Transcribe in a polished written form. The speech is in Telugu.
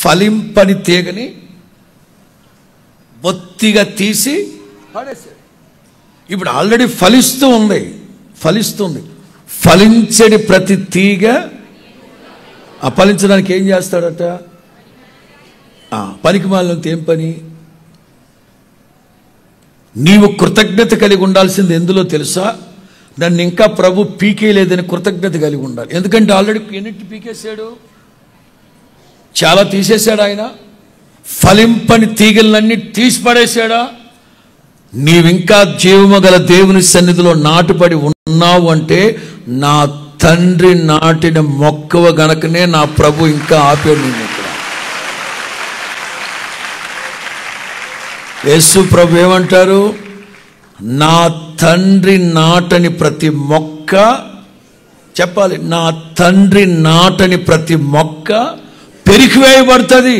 ఫలింపని తీగని బొత్తిగా తీసి పడేశాడు. ఇప్పుడు ఆల్రెడీ ఫలిస్తుంది. ఫలించడి ప్రతి తీగ ఫలించడానికి ఏం చేస్తాడట? పనికి మాలినంత ఏం పని? నీవు కృతజ్ఞత కలిగి ఉండాల్సింది ఎందులో తెలుసా? నన్ను ఇంకా ప్రభు పీకేయలేదని కృతజ్ఞత కలిగి ఉండాలి. ఎందుకంటే ఆల్రెడీ ఎన్నింటి పీకేశాడు, చాలా తీసేశాడు ఆయన. ఫలింపని తీగలన్నీ తీసి పడేశాడా? నీవింకా జీవము గల దేవుని సన్నిధిలో నాటుపడి ఉన్నావు అంటే నా తండ్రి నాటిన మొక్కవ గనకనే నా ప్రభు ఇంకా ఆపాడు నేను ఇక్కడ. యేసు ప్రభు ఏమంటారు? నా తండ్రి నాటని ప్రతి మొక్క, చెప్పాలి, నా తండ్రి నాటని ప్రతి మొక్క పెరికివేయబడుతుంది.